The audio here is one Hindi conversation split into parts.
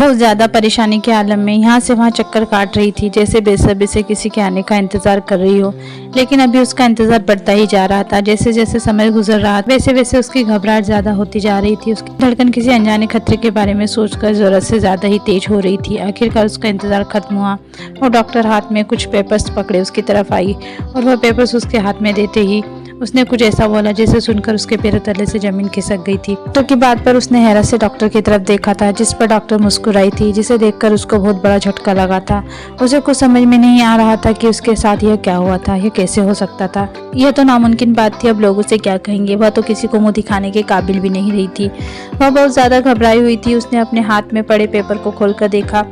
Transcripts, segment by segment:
बहुत ज़्यादा परेशानी के आलम में यहाँ से वहाँ चक्कर काट रही थी, जैसे बेसब्री से किसी के आने का इंतजार कर रही हो। लेकिन अभी उसका इंतजार बढ़ता ही जा रहा था। जैसे जैसे समय गुजर रहा वैसे वैसे उसकी घबराहट ज़्यादा होती जा रही थी। उसकी धड़कन किसी अनजाने खतरे के बारे में सोचकर ज़रूरत से ज़्यादा ही तेज हो रही थी। आखिरकार उसका इंतजार खत्म हुआ। वो डॉक्टर हाथ में कुछ पेपर्स पकड़े उसकी तरफ आई और वह पेपर्स उसके हाथ में देते ही उसने कुछ ऐसा बोला जिसे सुनकर उसके पैरों तले से जमीन खिसक गई थी। डॉक्टर की बात पर उसने हैरत से डॉक्टर की तरफ देखा था, जिस पर डॉक्टर मुस्कुराई थी, जिसे देखकर उसको बहुत बड़ा झटका लगा था। उसे कुछ समझ में नहीं आ रहा था कि उसके साथ यह क्या हुआ था, यह कैसे हो सकता था। यह तो नामुमकिन बात थी। अब लोग उसे क्या कहेंगे। वह तो किसी को मुंह दिखाने के काबिल भी नहीं रही थी। वह बहुत ज्यादा घबराई हुई थी। उसने अपने हाथ में पड़े पेपर को खोलकर देखा।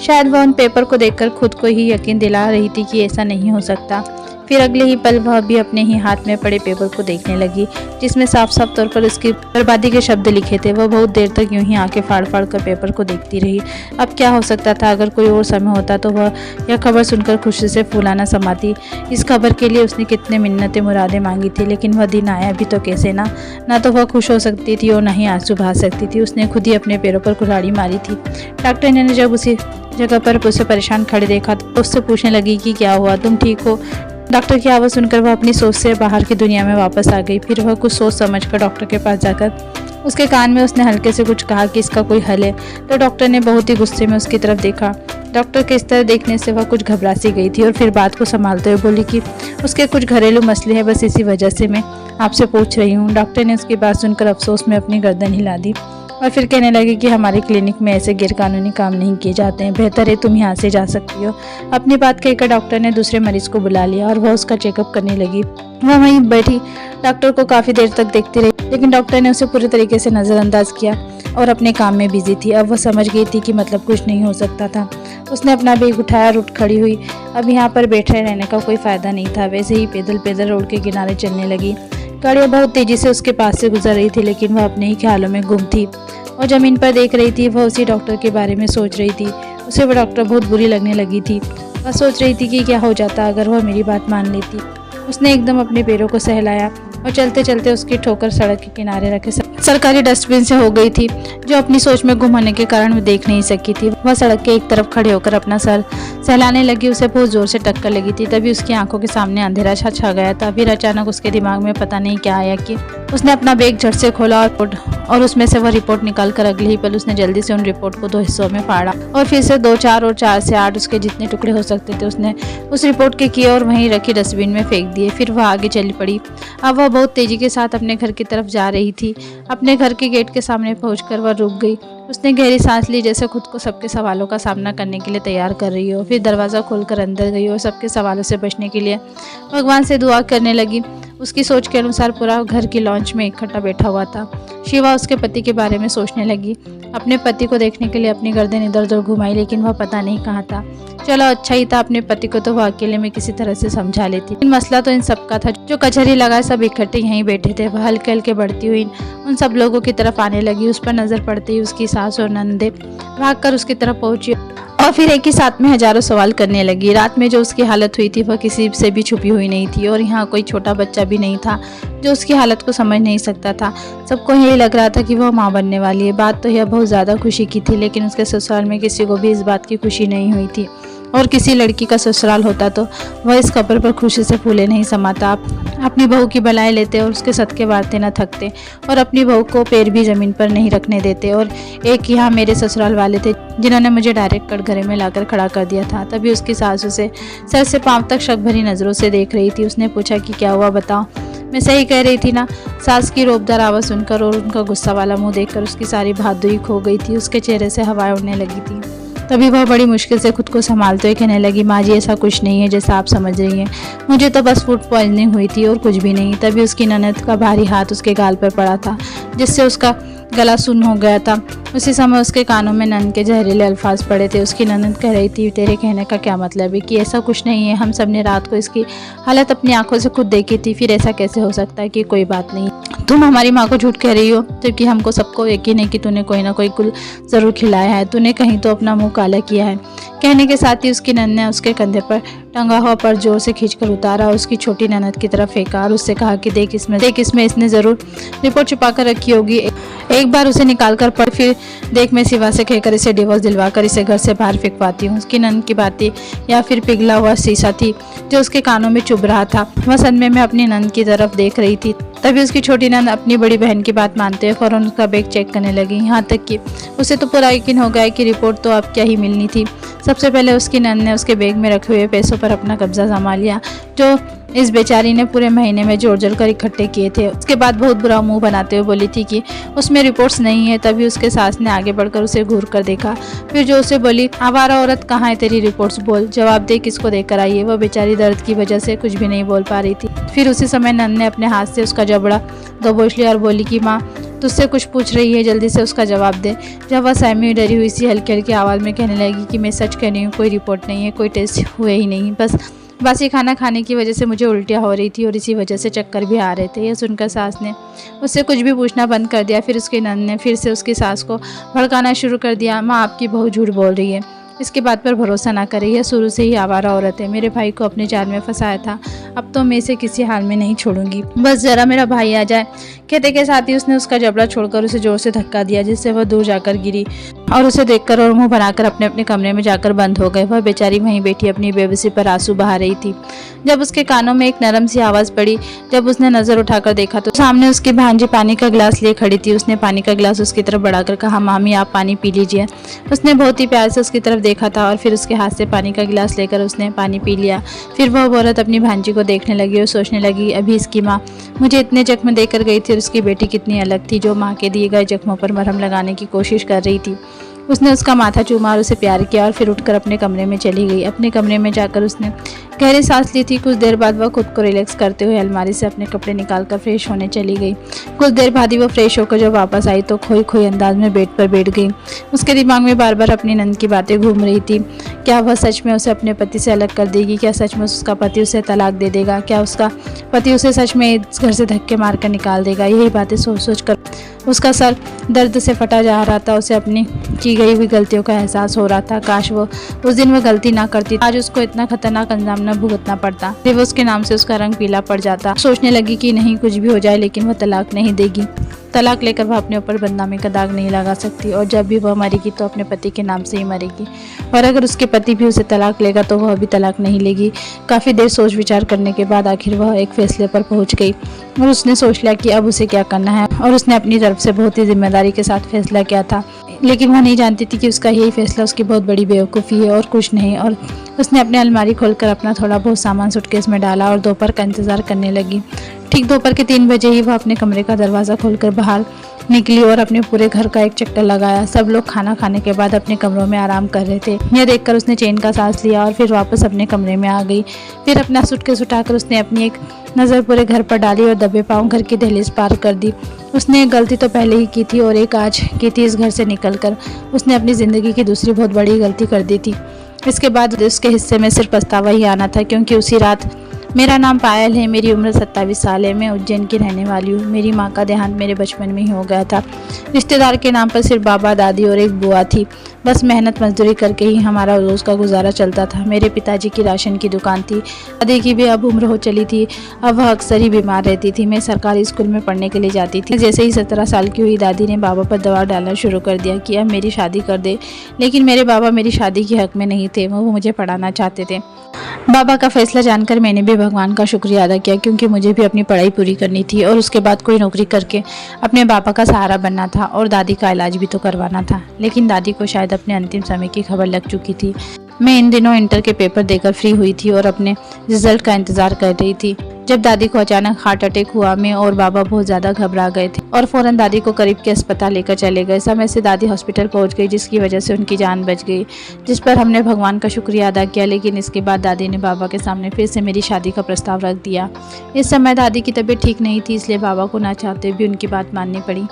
शायद वह उन पेपर को देखकर खुद को ही यकीन दिला रही थी कि ऐसा नहीं हो सकता। फिर अगले ही पल वह भी अपने ही हाथ में पड़े पेपर को देखने लगी, जिसमें साफ साफ तौर पर उसकी बर्बादी के शब्द लिखे थे। वह बहुत देर तक यूं ही आंखें फाड़ फाड़ कर पेपर को देखती रही। अब क्या हो सकता था? अगर कोई और समय होता तो वह यह खबर सुनकर खुशी से फूलाना समाती। इस खबर के लिए उसने कितने मिन्नतें मुरादें मांगी थी, लेकिन वह दिन आया भी तो कैसे ना तो वह खुश हो सकती थी और न ही आंसू बहा सकती थी। उसने खुद ही अपने पैरों पर कुल्हाड़ी मारी थी। डॉक्टर ने जब उसी जगह पर उसे परेशान खड़े देखा तो उससे पूछने लगी कि क्या हुआ, तुम ठीक हो? डॉक्टर की आवाज़ सुनकर वह अपनी सोच से बाहर की दुनिया में वापस आ गई। फिर वह कुछ सोच समझकर डॉक्टर के पास जाकर उसके कान में उसने हल्के से कुछ कहा कि इसका कोई हल है। तो डॉक्टर ने बहुत ही गुस्से में उसकी तरफ देखा। डॉक्टर के इस तरह देखने से वह कुछ घबरा सी गई थी और फिर बात को संभालते हुए बोली कि उसके कुछ घरेलू मसले हैं, बस इसी वजह से मैं आपसे पूछ रही हूँ। डॉक्टर ने उसकी बात सुनकर अफसोस में अपनी गर्दन हिला दी और फिर कहने लगी कि हमारे क्लिनिक में ऐसे गैरकानूनी काम नहीं किए जाते हैं, बेहतर है तुम यहाँ से जा सकती हो। अपनी बात कहकर डॉक्टर ने दूसरे मरीज को बुला लिया और वह उसका चेकअप करने लगी। वह वहीं बैठी डॉक्टर को काफ़ी देर तक देखती रही, लेकिन डॉक्टर ने उसे पूरी तरीके से नज़रअंदाज किया और अपने काम में बिजी थी। अब वह समझ गई थी कि मतलब कुछ नहीं हो सकता था। उसने अपना बैग उठाया और उठ खड़ी हुई। अब यहाँ पर बैठे रहने का कोई फ़ायदा नहीं था। वैसे ही पैदल पैदल रोड के किनारे चलने लगी। गाड़ियाँ बहुत तेज़ी से उसके पास से गुजर रही थी, लेकिन वह अपने ही ख्यालों में गुम थी और ज़मीन पर देख रही थी। वह उसी डॉक्टर के बारे में सोच रही थी। उसे वह डॉक्टर बहुत बुरी लगने लगी थी। वह सोच रही थी कि क्या हो जाता अगर वह मेरी बात मान लेती। उसने एकदम अपने पैरों को सहलाया और चलते चलते उसकी ठोकर सड़क के किनारे रखे सरकारी डस्टबिन से हो गई थी, जो अपनी सोच में गुम होने के कारण वो देख नहीं सकी थी। वह सड़क के एक तरफ खड़े होकर अपना सर सहलाने लगी। उसे बहुत जोर से टक्कर लगी थी। तभी उसकी आंखों के सामने अंधेरा छा गया था। फिर अचानक उसके दिमाग में पता नहीं क्या आया कि उसने अपना बैग झट से खोला और उसमें से वह रिपोर्ट निकालकर अगले ही पल उसने जल्दी से उन रिपोर्ट को 2 हिस्सों में फाड़ा और फिर से 2, 4 और 4 से 8 उसके जितने टुकड़े हो सकते थे उसने उस रिपोर्ट के किए और वहीं रखी डस्टबिन में फेंक दिए। फिर वह आगे चली पड़ी। अब वह बहुत तेजी के साथ अपने घर की तरफ जा रही थी। अपने घर के गेट के सामने पहुंचकर वह रुक गई। उसने गहरी सांस ली, जैसे खुद को सबके सवालों का सामना करने के लिए तैयार कर रही हो। फिर दरवाज़ा खोलकर अंदर गई और सबके सवालों से बचने के लिए भगवान से दुआ करने लगी। उसकी सोच के अनुसार पूरा घर की लॉन्च में इकट्ठा बैठा हुआ था। शिवा उसके पति के बारे में सोचने लगी। अपने पति को देखने के लिए अपनी गर्दन इधर उधर घुमाई, लेकिन वह पता नहीं कहाँ था। चलो अच्छा ही था, अपने पति को तो वह अकेले में किसी तरह से समझा लेती। मसला तो इन सबका था। जो कचहरी लगाए सब इकट्ठे यहीं बैठे थे। वह हल्के हल्के बढ़ती हुई उन सब लोगों की तरफ आने लगी। उस पर नजर पड़ते ही उसकी सास और नंदे भागकर उसकी तरफ पहुंची और फिर एक ही साथ में हजारों सवाल करने लगी। रात में जो उसकी हालत हुई थी वह किसी से भी छुपी हुई नहीं थी और यहाँ कोई छोटा बच्चा भी नहीं था जो उसकी हालत को समझ नहीं सकता था। सबको यही लग रहा था कि वह माँ बनने वाली है। बात तो यह बहुत ज़्यादा खुशी की थी, लेकिन उसके ससुराल में किसी को भी इस बात की खुशी नहीं हुई थी। और किसी लड़की का ससुराल होता तो वह इस खबर पर खुशी से फूले नहीं समाता। अपनी बहू की बलाई लेते और उसके सदके वारते न थकते और अपनी बहू को पैर भी ज़मीन पर नहीं रखने देते। और एक यहाँ मेरे ससुराल वाले थे जिन्होंने मुझे डायरेक्ट कटघरे में लाकर खड़ा कर दिया था। तभी उसकी सास उसे सर से पांव तक शक भरी नज़रों से देख रही थी। उसने पूछा कि क्या हुआ, बताओ। मैं सही कह रही थी ना? सास की रोबदार आवाज़ सुनकर और उनका गुस्सा वाला मुंह देखकर उसकी सारी बहादुरी खो गई थी। उसके चेहरे से हवाएं उड़ने लगी थी। तभी वह बड़ी मुश्किल से खुद को संभालते हुए कहने लगी, माँ जी ऐसा कुछ नहीं है जैसा आप समझ रही हैं। मुझे तो बस फूड पॉइजनिंग हुई थी और कुछ भी नहीं। तभी उसकी ननद का भारी हाथ उसके गाल पर पड़ा था, जिससे उसका गला सुन्न हो गया था। उसी समय उसके कानों में ननद के जहरीले अल्फाज पड़े थे। उसकी ननद कह रही थी, तेरे कहने का क्या मतलब है कि ऐसा कुछ नहीं है। हम सब ने रात को इसकी हालत अपनी आंखों से खुद देखी थी। फिर ऐसा कैसे हो सकता है कि कोई बात नहीं। तुम हमारी माँ को झूठ कह रही हो, जबकि हमको सबको यकीन है कि तूने कोई ना कोई गुल ज़रूर खिलाया है। तूने कहीं तो अपना मुंह काला किया है। कहने के साथ ही उसकी ननद ने उसके कंधे पर टंगा हुआ पर जोर से खींचकर उतारा और उसकी छोटी ननद की तरफ फेंका और उससे कहा कि देख इसमें इसने ज़रूर रिपोर्ट छुपा कर रखी होगी। एक बार उसे निकाल कर पढ़, फिर देख मैं सिवा से कहकर इसे डिवोर्स दिलवा कर इसे घर से बाहर फेंकवाती हूँ। उसकी नंद की बातें या फिर पिघला हुआ शीशा थी जो उसके कानों में चुभ रहा था। वह सदमे में अपनी नंद की तरफ देख रही थी। तभी उसकी छोटी नंद अपनी बड़ी बहन की बात मानते हुए फौरन उसका बैग चेक करने लगी। यहाँ तक कि उसे तो पूरा यकीन हो गया कि रिपोर्ट तो अब क्या ही मिलनी थी। सबसे पहले उसकी नंद ने उसके बैग में रखे हुए पैसों पर अपना कब्जा जमा लिया जो इस बेचारी ने पूरे महीने में जोड़ जोड़ कर इकट्ठे किए थे। उसके बाद बहुत बुरा मुंह बनाते हुए बोली थी कि उसमें रिपोर्ट्स नहीं है। तभी उसके सास ने आगे बढ़कर उसे घूर कर देखा, फिर जो उसे बोली, आवारा औरत कहाँ है तेरी रिपोर्ट्स, बोल, जवाब दे, किसको देकर आई है। वह बेचारी दर्द की वजह से कुछ भी नहीं बोल पा रही थी। फिर उसी समय नंद ने अपने हाथ से उसका जबड़ा दबोच लिया और बोली कि माँ तुझसे कुछ पूछ रही है, जल्दी से उसका जवाब दे। जब वह सहमी डरी हुई सी हल्की हल्की आवाज़ में कहने लगी कि मैं सच कह रही हूँ, कोई रिपोर्ट नहीं है, कोई टेस्ट हुए ही नहीं, बस बासी खाना खाने की वजह से मुझे उल्टियाँ हो रही थी और इसी वजह से चक्कर भी आ रहे थे। यह सुनकर सास ने उससे कुछ भी पूछना बंद कर दिया। फिर उसकी नंद ने फिर से उसकी सास को भड़काना शुरू कर दिया, माँ आपकी बहू झूठ बोल रही है, इसके बात पर भरोसा ना करें, यह शुरू से ही आवारा औरत है, मेरे भाई को अपने जाल में फंसाया था, अब तो मैं इसे किसी हाल में नहीं छोड़ूंगी, बस जरा मेरा भाई आ जाए। कहते के साथ ही उसने उसका जबड़ा छोड़कर उसे जोर से धक्का दिया जिससे वह दूर जाकर गिरी और उसे देखकर और मुंह बनाकर अपने अपने कमरे में जाकर बंद हो गए। वह बेचारी वहीं बैठी अपनी बेबसी पर आंसू बहा रही थी जब उसके कानों में एक नरम सी आवाज़ पड़ी। जब उसने नजर उठाकर देखा तो सामने उसकी भांजी पानी का गिलास लिए खड़ी थी। उसने पानी का गिलास उसकी तरफ बढ़ाकर कहा, मामी आप पानी पी लीजिए। उसने बहुत ही प्यार से उसकी तरफ देखा था और फिर उसके हाथ से पानी का गिलास लेकर उसने पानी पी लिया। फिर वह औरत अपनी भांजी को देखने लगी और सोचने लगी, अभी इसकी माँ मुझे इतने जख्म देकर गई थी और उसकी बेटी कितनी अलग थी जो माँ के दिए गए जख्मों पर मरहम लगाने की कोशिश कर रही थी। उसने उसका माथा चूमा और उसे प्यार किया और फिर उठकर अपने कमरे में चली गई। अपने कमरे में जाकर उसने गहरी सांस ली थी। कुछ देर बाद वह खुद को रिलैक्स करते हुए अलमारी से अपने कपड़े निकालकर फ्रेश होने चली गई। कुछ देर बाद ही वो फ्रेश होकर जब वापस आई तो खोई खोई अंदाज में बेड पर बैठ गई। उसके दिमाग में बार बार अपनी नंद की बातें घूम रही थी। क्या वह सच में उसे अपने पति से अलग कर देगी? क्या सच में उसका पति उसे तलाक दे देगा? क्या उसका पति उसे सच में इस घर से धक्के मारकर निकाल देगा? यही बातें सोच सोच कर उसका सर दर्द से फटा जा रहा था। उसे अपनी की गई हुई गलतियों का एहसास हो रहा था। काश वो उस दिन वह गलती ना करती, आज उसको इतना खतरनाक अंजाम न भुगतना पड़ता। डिवोर्स के नाम से उसका रंग पीला पड़ जाता। सोचने लगी कि नहीं, कुछ भी हो जाए लेकिन वह तलाक नहीं देगी। तलाक लेकर वह अपने ऊपर बदनामी का दाग नहीं लगा सकती और जब भी वह मरेगी तो अपने पति के नाम से ही मरेगी। और अगर उसके पति भी उसे तलाक लेगा तो वह भी तलाक नहीं लेगी। काफ़ी देर सोच विचार करने के बाद आखिर वह एक फैसले पर पहुंच गई और उसने सोच लिया कि अब उसे क्या करना है। और उसने अपनी तरफ से बहुत ही जिम्मेदारी के साथ फैसला किया था, लेकिन वह नहीं जानती थी कि उसका यही फैसला उसकी बहुत बड़ी बेवकूफ़ी है और कुछ नहीं। और उसने अपनी अलमारी खोलकर अपना थोड़ा बहुत सामान सूटकेस में डाला और दोपहर का इंतज़ार करने लगी। ठीक दोपहर के 3 बजे ही वह अपने कमरे का दरवाज़ा खोलकर बाहर निकली और अपने पूरे घर का एक चक्कर लगाया। सब लोग खाना खाने के बाद अपने कमरों में आराम कर रहे थे। यह देखकर उसने चैन का सांस लिया और फिर वापस अपने कमरे में आ गई। फिर अपना सूटकेस उठाकर उसने अपनी एक नज़र पूरे घर पर डाली और दबे पाँव घर की दहलीज पार कर दी। उसने एक गलती तो पहले ही की थी और एक आज की थी। इस घर से निकलकर उसने अपनी ज़िंदगी की दूसरी बहुत बड़ी गलती कर दी थी। इसके बाद उसके हिस्से में सिर्फ पछतावा ही आना था, क्योंकि उसी रात मेरा नाम पायल है, मेरी उम्र 27 साल है, मैं उज्जैन की रहने वाली हूँ। मेरी माँ का देहांत मेरे बचपन में ही हो गया था। रिश्तेदार के नाम पर सिर्फ बाबा दादी और एक बुआ थी। बस मेहनत मजदूरी करके ही हमारा रोज़ का गुजारा चलता था। मेरे पिताजी की राशन की दुकान थी। दादी की भी अब उम्र हो चली थी। अब वह अक्सर ही बीमार रहती थी। मैं सरकारी स्कूल में पढ़ने के लिए जाती थी। जैसे ही 17 साल की हुई दादी ने बाबा पर दबाव डालना शुरू कर दिया कि अब मेरी शादी कर दे। लेकिन मेरे बाबा मेरी शादी के हक में नहीं थे, वो मुझे पढ़ाना चाहते थे। बाबा का फैसला जानकर मैंने भी भगवान का शुक्रिया अदा किया, क्योंकि मुझे भी अपनी पढ़ाई पूरी करनी थी और उसके बाद कोई नौकरी करके अपने पापा का सहारा बनना था और दादी का इलाज भी तो करवाना था। लेकिन दादी को शायद अपने अंतिम समय की खबर लग चुकी थी। मैं इन दिनों इंटर के पेपर देकर फ्री हुई थी और अपने रिजल्ट का इंतजार कर रही थी जब दादी को अचानक हार्ट अटैक हुआ। मैं और बाबा बहुत ज़्यादा घबरा गए थे और फौरन दादी को करीब के अस्पताल लेकर चले गए। समय से दादी हॉस्पिटल पहुंच गई, जिसकी वजह से उनकी जान बच गई, जिस पर हमने भगवान का शुक्रिया अदा किया। लेकिन इसके बाद दादी ने बाबा के सामने फिर से मेरी शादी का प्रस्ताव रख दिया। इस समय दादी की तबीयत ठीक नहीं थी, इसलिए बाबा को ना चाहते भी उनकी बात माननी पड़ी।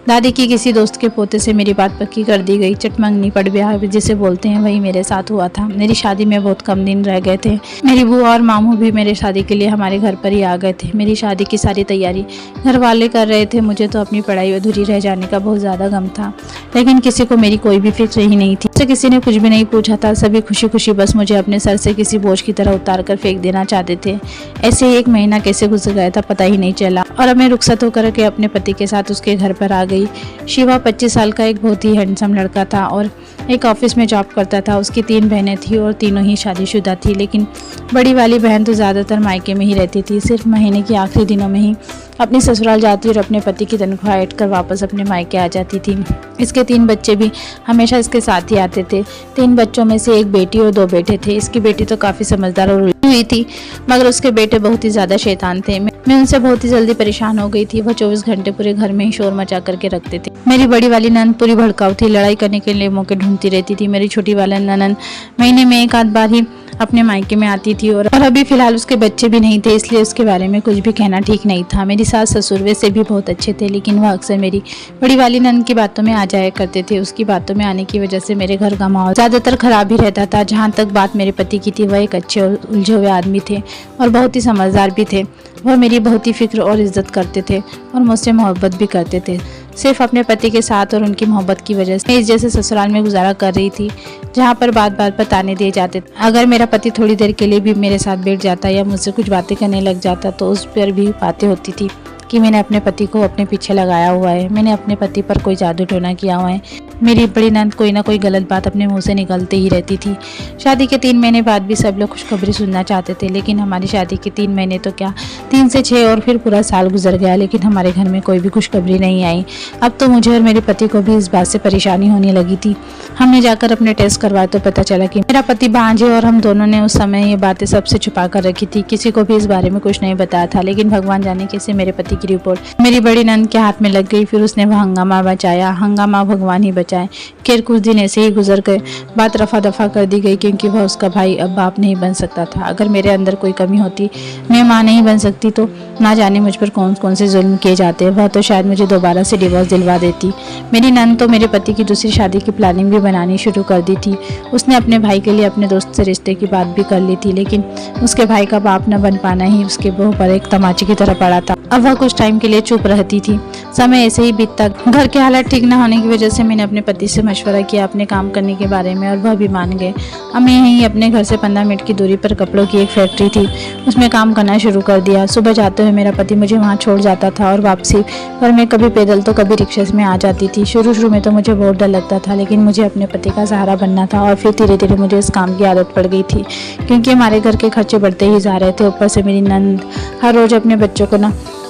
दादी की किसी दोस्त के पोते से मेरी बात पक्की कर दी गई। चटमंगनी पड़ ब्याह जिसे बोलते हैं, वही मेरे साथ हुआ था। मेरी शादी में बहुत कम दिन रह गए थे। मेरी बुआ और मामू भी मेरे शादी के लिए हमारे घर पर ही आ गए थे। मेरी शादी की सारी तैयारी घर वाले कर रहे थे। मुझे तो अपनी पढ़ाई अधूरी रह जाने का बहुत ज़्यादा गम था, लेकिन किसी को मेरी कोई भी फिक्र ही नहीं थी। मुझसे किसी ने कुछ भी नहीं पूछा था। सभी खुशी खुशी बस मुझे अपने सर से किसी बोझ की तरह उतार कर फेंक देना चाहते थे। ऐसे ही 1 महीना कैसे गुजर गया था पता ही नहीं चला और अब मैं रुखसत होकर के अपने पति के साथ उसके घर पर आ गई। गई। शिवा 25 साल का एक बहुत ही हैंडसम लड़का था और एक ऑफिस में जॉब करता था। उसकी 3 बहनें थी और तीनों ही शादीशुदा थी, लेकिन बड़ी वाली बहन तो ज़्यादातर मायके में ही रहती थी। सिर्फ महीने के आखिरी दिनों में ही अपनी ससुराल जाती और अपने पति की तनख्वाह ऐड कर वापस अपने मायके आ जाती थी। इसके 3 बच्चे भी हमेशा इसके साथ ही आते थे। 3 बच्चों में से एक बेटी और 2 बेटे थे। इसकी बेटी तो काफ़ी समझदार और हुई थी, मगर उसके बेटे बहुत ही ज़्यादा शैतान थे। मैं उनसे बहुत ही जल्दी परेशान हो गई थी। वह 24 घंटे पूरे घर में ही शोर मचा करके रखते थे। मेरी बड़ी वाली ननद पूरी भड़काऊ थी, लड़ाई करने के लिए मौके ढूंढती रहती थी। मेरी छोटी वाली ननद महीने में एक आध बार ही अपने मायके में आती थी और अभी फिलहाल उसके बच्चे भी नहीं थे, इसलिए उसके बारे में कुछ भी कहना ठीक नहीं था। मेरी सास ससुर वैसे भी बहुत अच्छे थे, लेकिन वह अक्सर मेरी बड़ी वाली ननद की बातों में आ जाया करते थे। उसकी बातों में आने की वजह से मेरे घर का माहौल ज़्यादातर खराब ही रहता था। जहाँ तक बात मेरे पति की थी, वह एक अच्छे और उलझे हुए आदमी थे और बहुत ही समझदार भी थे। वह मेरी बहुत ही फिक्र और इज्जत करते थे और मुझसे मोहब्बत भी करते थे। सिर्फ अपने पति के साथ और उनकी मोहब्बत की वजह से इस जैसे ससुराल में गुजारा कर रही थी, जहाँ पर बात बात पर ताने दिए जाते थे। अगर मेरा पति थोड़ी देर के लिए भी मेरे साथ बैठ जाता या मुझसे कुछ बातें करने लग जाता तो उस पर भी बातें होती थी कि मैंने अपने पति को अपने पीछे लगाया हुआ है, मैंने अपने पति पर कोई जादू टोना किया हुआ है। मेरी बड़ी नंद कोई ना कोई गलत बात अपने मुंह से निकलते ही रहती थी। शादी के 3 महीने बाद भी सब लोग खुशखबरी सुनना चाहते थे, लेकिन हमारी शादी के 3 महीने तो क्या 3 से 6 और फिर पूरा साल गुजर गया, लेकिन हमारे घर में कोई भी खुशखबरी नहीं आई। अब तो मुझे और मेरे पति को भी इस बात से परेशानी होने लगी थी। हमने जाकर अपने टेस्ट करवाए तो पता चला कि मेरा पति बांझ है और हम दोनों ने उस समय ये बातें सबसे छुपा कर रखी थी। किसी को भी इस बारे में कुछ नहीं बताया था, लेकिन भगवान जाने कैसे मेरे पति की रिपोर्ट मेरी बड़ी नंद के हाथ में लग गई। फिर उसने वह हंगामा बचाया। हंगामा भगवान ही बचाए। खैर कुछ दिन ऐसे ही गुजर गए। बात रफा दफा कर दी गई, क्योंकि वह उसका भाई अब बाप नहीं बन सकता था। अगर मेरे अंदर कोई कमी होती, मैं माँ नहीं बन सकती, तो ना जाने मुझ पर कौन कौन से जुल्म किए जाते। वह तो शायद मुझे दोबारा से डिवोर्स दिलवा देती। मेरी नंद तो मेरे पति की दूसरी शादी की प्लानिंग भी बनानी शुरू कर दी थी। उसने अपने भाई के लिए अपने दोस्त से रिश्ते की बात भी कर ली थी, लेकिन उसके भाई का बाप न बन पाना ही उसके बहू पर एक तमाचे की तरह पड़ा था। अब वह कुछ टाइम के लिए चुप रहती थी। समय ऐसे ही बीतता। घर के हालात ठीक न होने की वजह से मैंने अपने पति से मशवरा किया अपने काम करने के बारे में, और वह भी मान गए। हमें यहीं अपने घर से 15 मिनट की दूरी पर कपड़ों की एक फैक्ट्री थी, उसमें काम करना शुरू कर दिया। सुबह जाते हुए मेरा पति मुझे वहाँ छोड़ जाता था और वापसी पर मैं कभी पैदल तो कभी रिक्शे में आ जाती थी। शुरू में तो मुझे बहुत डर लगता था, लेकिन मुझे अपने पति का सहारा बनना था और फिर धीरे धीरे मुझे इस काम की आदत पड़ गई थी, क्योंकि हमारे घर के खर्चे बढ़ते ही जा रहे थे। ऊपर से मेरी नंद हर रोज अपने बच्चों को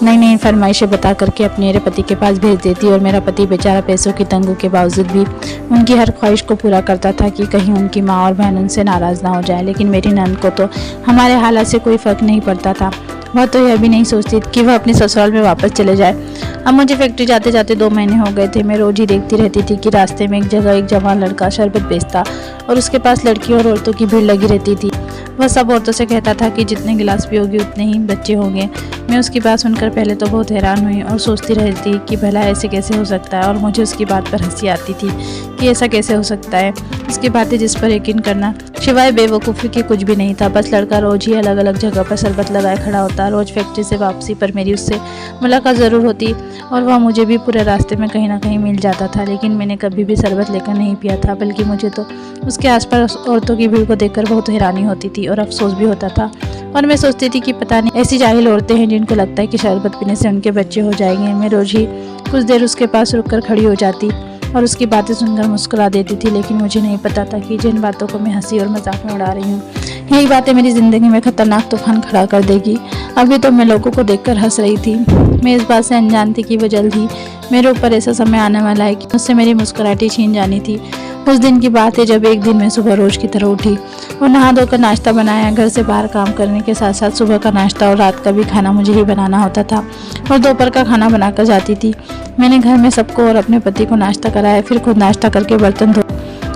नई नई फरमाइशें बता करके अपने मेरे पति के पास भेज देती, और मेरा पति बेचारा पैसों की तंगी के बावजूद भी उनकी हर ख्वाहिश को पूरा करता था कि कहीं उनकी माँ और बहन उनसे नाराज़ ना हो जाए। लेकिन मेरी नंद को तो हमारे हालात से कोई फ़र्क नहीं पड़ता था। वह तो यह भी नहीं सोचती कि वह अपनी ससुराल में वापस चले जाए। अब मुझे फैक्ट्री जाते जाते 2 महीने हो गए थे। मैं रोज ही देखती रहती थी कि रास्ते में एक जगह एक जवान लड़का शरबत बेचता और उसके पास लड़कियों और औरतों की भीड़ लगी रहती थी। वह सब औरतों से कहता था कि जितने गिलास पियोगी उतने ही बच्चे होंगे। मैं उसकी बात सुनकर पहले तो बहुत हैरान हुई और सोचती रहती कि भला ऐसे कैसे हो सकता है, और मुझे उसकी बात पर हंसी आती थी कि ऐसा कैसे हो सकता है। उसकी बातें जिस पर यकीन करना सिवाय बेवकूफ़ी के कुछ भी नहीं था। बस लड़का रोज ही अलग अलग जगह पर शरबत लगाए खड़ा होता। रोज फैक्ट्री से वापसी पर मेरी उससे मुलाकात ज़रूर होती और वह मुझे भी पूरे रास्ते में कहीं ना कहीं मिल जाता था, लेकिन मैंने कभी भी शरबत लेकर नहीं पिया था, बल्कि मुझे तो उसके आसपास औरतों की भीड़ को देखकर बहुत हैरानी होती थी और अफसोस भी होता था। और मैं सोचती थी कि पता नहीं ऐसी जाहिल औरतें हैं जिनको लगता है कि शरबत पीने से उनके बच्चे हो जाएंगे। मैं रोज ही कुछ देर उसके पास रुककर खड़ी हो जाती और उसकी बातें सुनकर मुस्कुरा देती थी, लेकिन मुझे नहीं पता था कि जिन बातों को मैं हंसी और मजाक में उड़ा रही हूँ, यही बातें मेरी ज़िंदगी में खतरनाक तूफान खड़ा कर देगी। अभी तो मैं लोगों को देखकर हंस रही थी। मैं इस बात से अनजान थी कि वो जल्द ही मेरे ऊपर ऐसा समय आने वाला है कि मुझसे मेरी मुस्कुराहटें छीन जानी थी। उस दिन की बात है जब एक दिन मैं सुबह रोज की तरह उठी और नहा धोकर नाश्ता बनाया। घर से बाहर काम करने के साथ साथ सुबह का नाश्ता और रात का भी खाना मुझे ही बनाना होता था और दोपहर का खाना बनाकर जाती थी। मैंने घर में सबको और अपने पति को नाश्ता कराया, फिर खुद नाश्ता करके बर्तन धो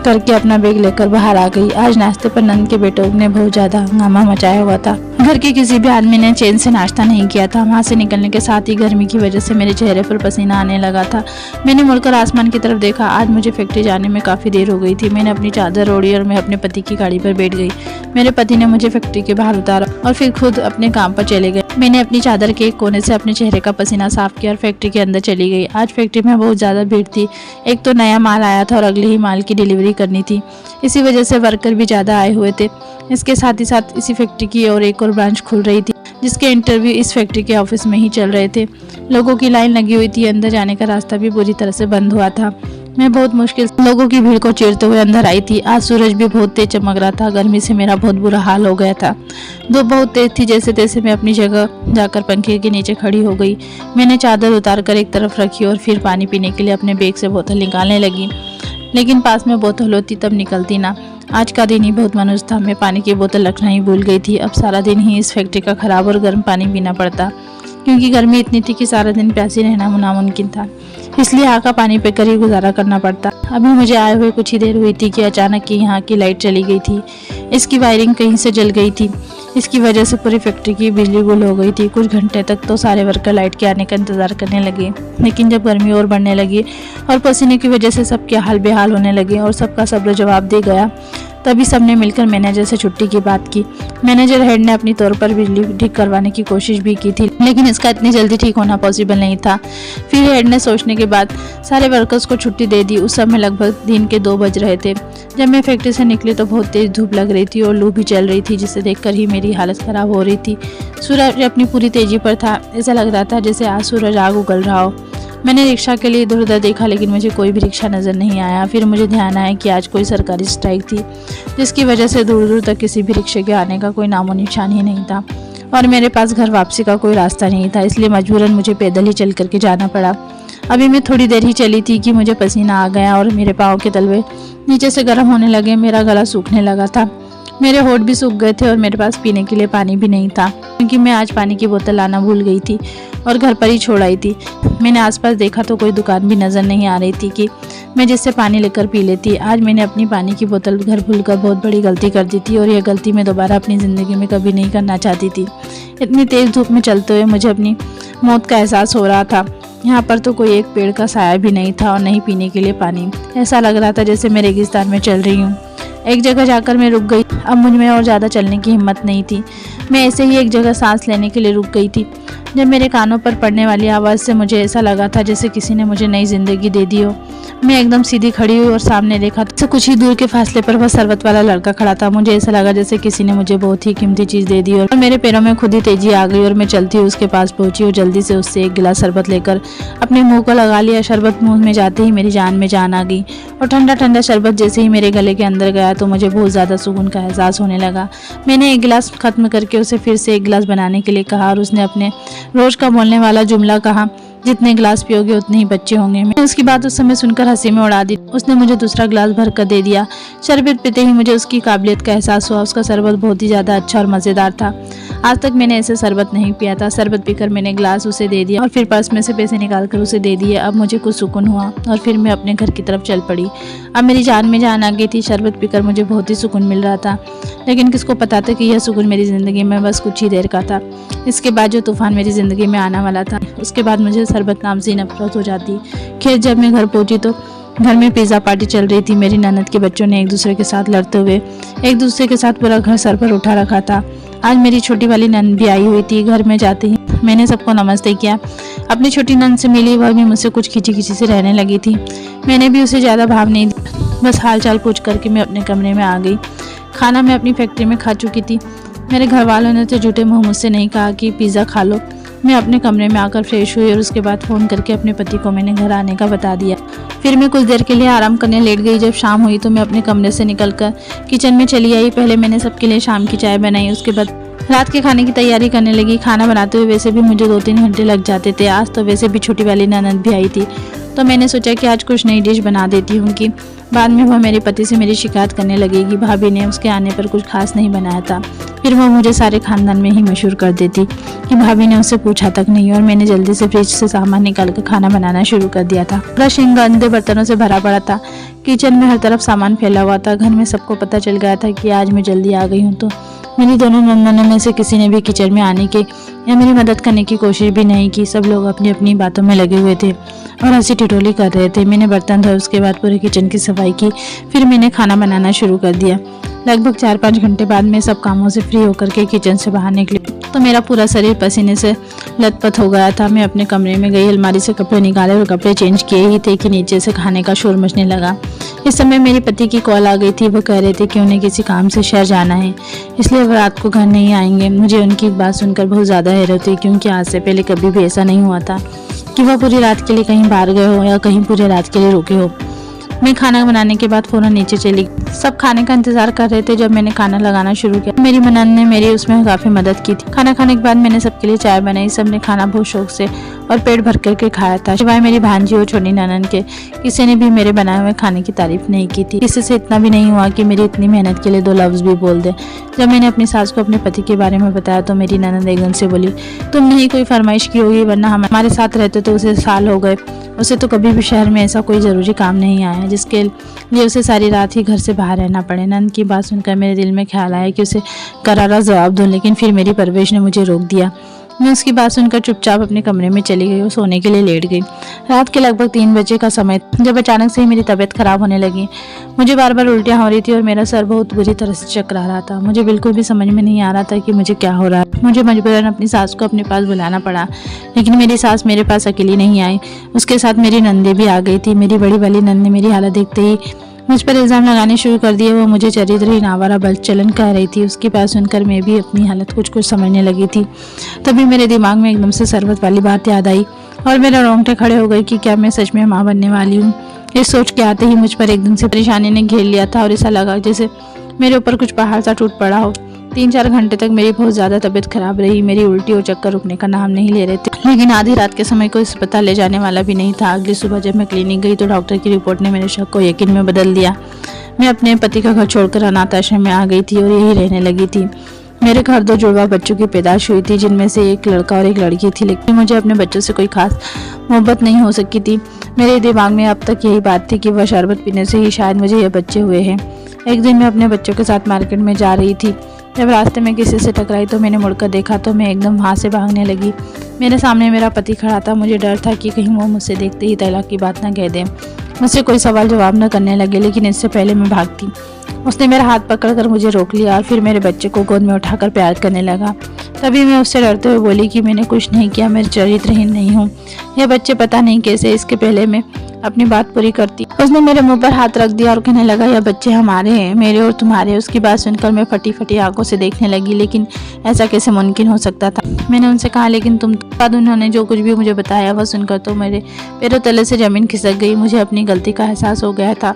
करके अपना बैग लेकर बाहर आ गई। आज नाश्ते पर नंद के बेटों ने बहुत ज्यादा हंगामा मचाया हुआ था। घर के किसी भी आदमी ने चैन से नाश्ता नहीं किया था। वहां से निकलने के साथ ही गर्मी की वजह से मेरे चेहरे पर पसीना आने लगा था। मैंने मुड़कर आसमान की तरफ देखा। आज मुझे फैक्ट्री जाने में काफी देर हो गई थी। मैंने अपनी चादर ओढ़ी और मैं अपने पति की गाड़ी पर बैठ गई। मेरे पति ने मुझे फैक्ट्री के बाहर उतारा और फिर खुद अपने काम पर चले गए। मैंने अपनी चादर के एक कोने से अपने चेहरे का पसीना साफ किया और फैक्ट्री के अंदर चली गई। आज फैक्ट्री में बहुत ज्यादा भीड़ थी। एक तो नया माल आया था और अगले ही माल की डिलीवरी करनी थी, इसी वजह से वर्कर भी ज्यादा आए हुए थे। इसके साथ ही साथ इसी फैक्ट्री की और एक और ब्रांच खुल रही थी जिसके इंटरव्यू इस फैक्ट्री के ऑफिस में ही चल रहे थे। लोगों की लाइन लगी हुई थी, अंदर जाने का रास्ता भी पूरी तरह से बंद हुआ था। मैं बहुत मुश्किल से लोगों की भीड़ को चीरते हुए अंदर आई थी। आज सूरज भी बहुत तेज चमक रहा था। गर्मी से मेरा बहुत बुरा हाल हो गया था। धूप बहुत तेज थी। जैसे तैसे मैं अपनी जगह जाकर पंखे के नीचे खड़ी हो गई। मैंने चादर उतार कर एक तरफ रखी और फिर पानी पीने के लिए अपने बैग से बोतल निकालने लगी, लेकिन पास में बोतल होती तब निकलती ना। आज का दिन ही बहुत मनुष्य था। मैं पानी की बोतल रखना ही भूल गई थी। अब सारा दिन ही इस फैक्ट्री का खराब और गर्म पानी पीना पड़ता, क्योंकि गर्मी इतनी थी कि सारा दिन प्यासी रहना नामुमकिन था। इसलिए यहाँ का पानी पीकर ही गुजारा करना पड़ता। अभी मुझे आए हुए कुछ ही देर हुई थी कि अचानक ही यहाँ की लाइट चली गई थी। इसकी वायरिंग कहीं से जल गई थी। इसकी वजह से पूरी फैक्ट्री की बिजली गुल हो गई थी। कुछ घंटे तक तो सारे वर्कर लाइट के आने का इंतजार करने लगे, लेकिन जब गर्मी और बढ़ने लगी और पसीने की वजह से सबके हाल बेहाल होने लगे और सबका सब्र जवाब दे गया, तभी सबने मिलकर मैनेजर से छुट्टी की बात की। मैनेजर हेड ने अपनी तौर पर बिजली ठीक करवाने की कोशिश भी की थी, लेकिन इसका इतनी जल्दी ठीक होना पॉसिबल नहीं था। फिर हेड ने सोचने के बाद सारे वर्कर्स को छुट्टी दे दी। उस समय लगभग दिन के 2 बज रहे थे। जब मैं फैक्ट्री से निकली तो बहुत तेज धूप लग रही थी और लू भी चल रही थी, जिसे देखकर ही मेरी हालत खराब हो रही थी। सूरज अपनी पूरी तेजी पर था। ऐसा लग रहा था जैसे आज सूरज आग उगल रहा हो। मैंने रिक्शा के लिए इधर उधर देखा, लेकिन मुझे कोई भी रिक्शा नज़र नहीं आया। फिर मुझे ध्यान आया कि आज कोई सरकारी स्ट्राइक थी, जिसकी वजह से दूर दूर तक किसी भी रिक्शे के आने का कोई नामो निशान ही नहीं था और मेरे पास घर वापसी का कोई रास्ता नहीं था। इसलिए मजबूरन मुझे पैदल ही चल करके जाना पड़ा। अभी मैं थोड़ी देर ही चली थी कि मुझे पसीना आ गया और मेरे पाँव के तलवे नीचे से गर्म होने लगे। मेरा गला सूखने लगा था। मेरे होंठ भी सूख गए थे और मेरे पास पीने के लिए पानी भी नहीं था, क्योंकि मैं आज पानी की बोतल लाना भूल गई थी और घर पर ही छोड़ आई थी। मैंने आसपास देखा तो कोई दुकान भी नज़र नहीं आ रही थी कि मैं जिससे पानी लेकर पी लेती। आज मैंने अपनी पानी की बोतल घर भूलकर बहुत बड़ी गलती कर दी थी और यह गलती मैं दोबारा अपनी ज़िंदगी में कभी नहीं करना चाहती थी। इतनी तेज़ धूप में चलते हुए मुझे अपनी मौत का एहसास हो रहा था। यहाँ पर तो कोई एक पेड़ का साया भी नहीं था और नहीं पीने के लिए पानी। ऐसा लग रहा था जैसे मैं रेगिस्तान में चल रही हूँ। एक जगह जाकर मैं रुक गई। अब मुझ में और ज़्यादा चलने की हिम्मत नहीं थी। मैं ऐसे ही एक जगह सांस लेने के लिए रुक गई थी, जब मेरे कानों पर पड़ने वाली आवाज़ से मुझे ऐसा लगा था जैसे किसी ने मुझे नई ज़िंदगी दे दी हो। मैं एकदम सीधी खड़ी हुई और सामने देखा तो कुछ ही दूर के फासले पर वह शरबत वाला लड़का खड़ा था। मुझे ऐसा लगा जैसे किसी ने मुझे बहुत ही कीमती चीज़ दे दी और मेरे पैरों में खुद ही तेजी आ गई और मैं चलती हुई उसके पास पहुंची और जल्दी से उससे एक गिलास शरबत लेकर अपने मुंह को लगा लिया। शरबत मुंह में जाते ही मेरी जान में जान आ गई और ठंडा ठंडा शरबत जैसे ही मेरे गले के अंदर गया तो मुझे बहुत ज़्यादा सुकून का एहसास होने लगा। मैंने एक गिलास खत्म करके उसे फिर से एक गिलास बनाने के लिए कहा और उसने अपने रोज़ का बोलने वाला जुमला कहा, जितने गिलास पियोगे उतने ही बच्चे होंगे। मैंने उसकी बात उस समय सुनकर हंसी में उड़ा दी। उसने मुझे दूसरा गिलास भर कर दे दिया। शरबत पीते ही मुझे उसकी काबिलियत का एहसास हुआ। उसका शरबत बहुत ही ज़्यादा अच्छा और मज़ेदार था। आज तक मैंने ऐसे शरबत नहीं पिया था। शरबत पीकर मैंने गिलास उसे दे दिया और फिर पर्स में से पैसे निकाल कर उसे दे दिए। अब मुझे कुछ सुकून हुआ और फिर मैं अपने घर की तरफ चल पड़ी। अब मेरी जान में जान आ गई थी। शरबत पीकर मुझे बहुत ही सुकून मिल रहा था, लेकिन किसको पता था कि यह सुकून मेरी ज़िंदगी में बस कुछ ही देर का था। इसके बाद जो तूफान मेरी ज़िंदगी में आने वाला था, उसके बाद मुझे शरबत नाम से नफरत हो जाती। खैर, जब मैं घर पहुंची तो घर में पिज़्ज़ा पार्टी चल रही थी। मेरी ननद के बच्चों ने एक दूसरे के साथ लड़ते हुए एक दूसरे के साथ पूरा घर सर पर उठा रखा था। आज मेरी छोटी वाली ननद भी आई हुई थी। घर में जाते ही मैंने सबको नमस्ते किया। अपनी छोटी ननद से मिली, वह भी मुझसे कुछ खिंची खिंची से रहने लगी थी। मैंने भी उसे ज़्यादा भाव नहीं दिया, बस हाल चाल पूछ करके मैं अपने कमरे में आ गई। खाना मैं अपनी फैक्ट्री में खा चुकी थी। मेरे घर वालों ने तो झूठे मुँह मुझसे नहीं कहा कि पिज़्ज़ा खा लो। मैं अपने कमरे में आकर फ्रेश हुई और उसके बाद फ़ोन करके अपने पति को मैंने घर आने का बता दिया। फिर मैं कुछ देर के लिए आराम करने लेट गई। जब शाम हुई तो मैं अपने कमरे से निकलकर किचन में चली आई। पहले मैंने सबके लिए शाम की चाय बनाई, उसके बाद रात के खाने की तैयारी करने लगी। खाना बनाते हुए वैसे भी मुझे 2-3 घंटे लग जाते थे। आज तो वैसे भी छोटी वाली ननद भी आई थी, तो मैंने सोचा कि आज कुछ नई डिश बना देती हूँ कि बाद में वह मेरे पति से मेरी शिकायत करने लगेगी। भाभी ने उसके आने पर कुछ खास नहीं बनाया था। फिर वह मुझे सारे खानदान में ही मशहूर कर देती कि भाभी ने उससे पूछा तक नहीं। और मैंने जल्दी से फ्रिज से सामान निकाल कर खाना बनाना शुरू कर दिया था। पूरा सिंक गंदे बर्तनों से भरा पड़ा था। किचन में हर तरफ सामान फैला हुआ था। घर में सबको पता चल गया था कि आज मैं जल्दी आ गई हूँ, तो मेरी दोनों नंदनों में से किसी ने भी किचन में आने के या मेरी मदद करने की कोशिश भी नहीं की। सब लोग अपनी अपनी बातों में लगे हुए थे और हंसी ठिठोली कर रहे थे। मैंने बर्तन धोए, उसके बाद पूरे किचन की सफाई की। फिर मैंने खाना बनाना शुरू कर दिया। लगभग 4-5 घंटे बाद मैं सब कामों से फ्री होकर के किचन से बाहर निकली तो मेरा पूरा शरीर पसीने से लथपथ हो गया था। मैं अपने कमरे में गई, अलमारी से कपड़े निकाले और कपड़े चेंज किए ही थे कि नीचे से खाने का शोर मचने लगा। इस समय मेरे पति की कॉल आ गई थी। वो कह रहे थे कि उन्हें किसी काम से शहर जाना है, इसलिए वो रात को घर नहीं आएंगे। मुझे उनकी बात सुनकर बहुत ज़्यादा हैरत हुई, क्योंकि आज से पहले कभी भी ऐसा नहीं हुआ था कि वह पूरी रात के लिए कहीं बाहर गए हो या कहीं पूरी रात के लिए रुके हो। मैं खाना बनाने के बाद फौरन नीचे चली। सब खाने का इंतजार कर रहे थे। जब मैंने खाना लगाना शुरू किया, मेरी ननद ने मेरी उसमें काफ़ी मदद की थी। खाना खाने के बाद मैंने सबके लिए चाय बनाई। सबने खाना बहुत शौक से और पेट भर करके खाया था, सिवाय मेरी भांजी और छोटी ननद के। किसी ने भी मेरे बनाए हुए खाने की तारीफ नहीं की थी। किसी से इतना भी नहीं हुआ कि मेरी इतनी मेहनत के लिए 2 लफ्ज़ भी बोल दे। जब मैंने अपनी सास को अपने पति के बारे में बताया तो मेरी ननद एकदम से बोली, तुमने ही कोई फरमाइश की होगी, वरना हमारे साथ रहते तो उसे साल हो गए। उसे तो कभी भी शहर में ऐसा कोई ज़रूरी काम नहीं आया जिसके लिए उसे सारी रात ही घर से बाहर रहना पड़े। नंद की बात सुनकर मेरे दिल में ख्याल आया कि उसे करारा जवाब दूं, लेकिन फिर मेरी परवरिश ने मुझे रोक दिया। मैं उसकी बात सुनकर चुपचाप अपने कमरे में चली गई और सोने के लिए लेट गई। रात के लगभग 3 बजे का समय जब अचानक से ही मेरी तबीयत खराब होने लगी। मुझे बार बार उल्टियाँ हो रही थी और मेरा सर बहुत बुरी तरह से चकरा रहा था। मुझे बिल्कुल भी समझ में नहीं आ रहा था कि मुझे क्या हो रहा है। मुझे मजबूरन अपनी सास को अपने पास बुलाना पड़ा, लेकिन मेरी सास मेरे पास अकेली नहीं आई, उसके साथ मेरी नंदी भी आ गई थी। मेरी बड़ी वाली नंद ने मेरी हालत देखते ही मुझ पर इल्ज़ाम लगाने शुरू कर दिए। वो मुझे चरित्रहीन, आवारा, बदचलन कह रही थी। उसकी बात सुनकर मैं भी अपनी हालत कुछ समझने लगी थी। तभी मेरे दिमाग में एकदम से शरबत वाली बात याद आई और मेरे रोंगटे खड़े हो गए कि क्या मैं सच में माँ बनने वाली हूँ। इस सोच के आते ही मुझ पर एकदम से परेशानी ने घेर लिया था और ऐसा लगा जैसे मेरे ऊपर कुछ पहाड़ सा टूट पड़ा हो। 3-4 घंटे तक मेरी बहुत ज़्यादा तबीयत खराब रही। मेरी उल्टी और चक्कर रुकने का नाम नहीं ले रहे थे, लेकिन आधी रात के समय कोई अस्पताल ले जाने वाला भी नहीं था। अगली सुबह जब मैं क्लिनिक गई तो डॉक्टर की रिपोर्ट ने मेरे शक को यकीन में बदल दिया। मैं अपने पति का घर छोड़कर अनाथ आश्रम में आ गई थी और यही रहने लगी थी। मेरे घर 2 जुड़वा बच्चों की पैदाइश हुई थी, जिनमें से एक लड़का और एक लड़की थी, लेकिन मुझे अपने बच्चों से कोई खास मोहब्बत नहीं हो सकी थी। मेरे दिमाग में अब तक यही बात थी कि वह शरबत पीने से ही शायद मुझे ये बच्चे हुए हैं। एक दिन मैं अपने बच्चों के साथ मार्केट में जा रही थी। जब रास्ते में किसी से टकराई तो मैंने मुड़कर देखा तो मैं एकदम वहाँ से भागने लगी। मेरे सामने मेरा पति खड़ा था। मुझे डर था कि कहीं वो मुझसे देखते ही तलाक की बात ना कह दे, मुझसे कोई सवाल जवाब न करने लगे, लेकिन इससे पहले मैं भागती। उसने मेरा हाथ पकड़कर मुझे रोक लिया और फिर मेरे बच्चे को गोद में उठाकर प्यार करने लगा। तभी मैं उससे डरते हुए बोली कि मैंने कुछ नहीं किया, मैं चरित्रहीन नहीं हूँ। यह बच्चे पता नहीं कैसे, इसके पहले मैं अपनी बात पूरी करती। उसने मेरे मुंह पर हाथ रख दिया और कहने लगा, यह बच्चे हमारे हैं, मेरे और तुम्हारे। उसकी बात सुनकर मैं फटी फटी आंखों से देखने लगी, लेकिन ऐसा कैसे मुमकिन हो सकता था। मैंने उनसे कहा, लेकिन तुम। बाद उन्होंने जो कुछ भी मुझे बताया वह सुनकर तो मेरे पैरों तले से जमीन खिसक गई। मुझे अपनी गलती का एहसास हो गया था।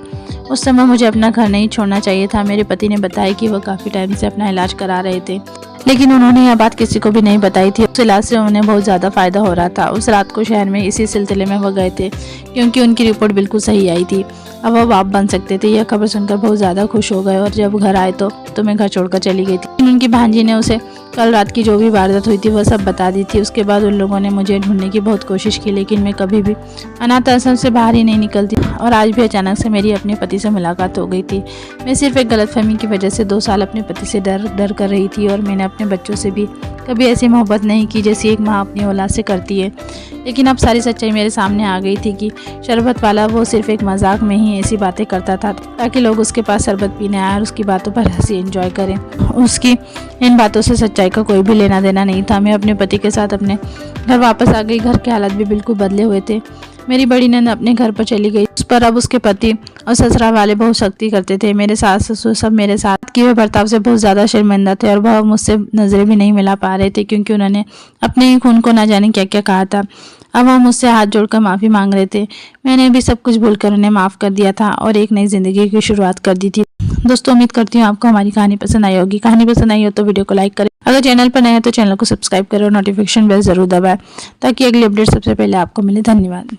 उस समय मुझे अपना घर नहीं छोड़ना चाहिए था। मेरे पति ने बताया कि वह काफ़ी टाइम से अपना इलाज करा रहे थे, लेकिन उन्होंने यह बात किसी को भी नहीं बताई थी। उस इलाज से उन्हें बहुत ज़्यादा फायदा हो रहा था। उस रात को शहर में इसी सिलसिले में वह गए थे, क्योंकि उनकी रिपोर्ट बिल्कुल सही आई थी। अब वह बाप बन सकते थे। यह खबर सुनकर बहुत ज़्यादा खुश हो गए और जब घर आए तो मैं घर छोड़कर चली गई थी। उनकी भांजी ने उसे कल रात की जो भी वारदात हुई थी वह सब बता दी थी। उसके बाद उन लोगों ने मुझे ढूंढने की बहुत कोशिश की, लेकिन मैं कभी भी अनाथ आश्रम से बाहर ही नहीं निकलती। और आज भी अचानक से मेरी अपने पति से मुलाकात हो गई थी। मैं सिर्फ एक गलतफहमी की वजह से 2 साल अपने पति से डर कर रही थी, और मैंने अपने बच्चों से भी कभी ऐसी मोहब्बत नहीं की जैसी एक माँ अपनी औलाद से करती है। लेकिन अब सारी सच्चाई मेरे सामने आ गई थी कि शरबत वाला वो सिर्फ एक मजाक में ही ऐसी बातें करता था ताकि लोग उसके पास शरबत पीने आए और उसकी बातों पर हंसी एंजॉय करें। उसकी इन बातों से सच्चाई का कोई भी लेना देना नहीं था। मैं अपने पति के साथ अपने घर वापस आ गई। घर के हालात भी बिल्कुल बदले हुए थे। मेरी बड़ी नंद अपने घर पर चली गई। उस पर अब उसके पति और ससुराल वाले बहुत सख्ती करते थे। मेरे सास ससुर सब मेरे साथ किए हुए बर्ताव से बहुत ज़्यादा शर्मिंदा थे और वह मुझसे नज़रें भी नहीं मिला पा रहे थे, क्योंकि उन्होंने अपने ही खून को ना जाने क्या क्या कहा था। अब वह मुझसे हाथ जोड़कर माफ़ी मांग रहे थे। मैंने भी सब कुछ भूलकर उन्हें माफ़ कर दिया था और एक नई ज़िंदगी की शुरुआत कर दी थी। दोस्तों, उम्मीद करती हूँ आपको हमारी कहानी पसंद आई होगी। कहानी पसंद आई हो तो वीडियो को लाइक करें। अगर चैनल पर नए हैं तो चैनल को सब्सक्राइब करें और नोटिफिकेशन बेल जरूर दबाएं ताकि अगली अपडेट सबसे पहले आपको मिले। धन्यवाद।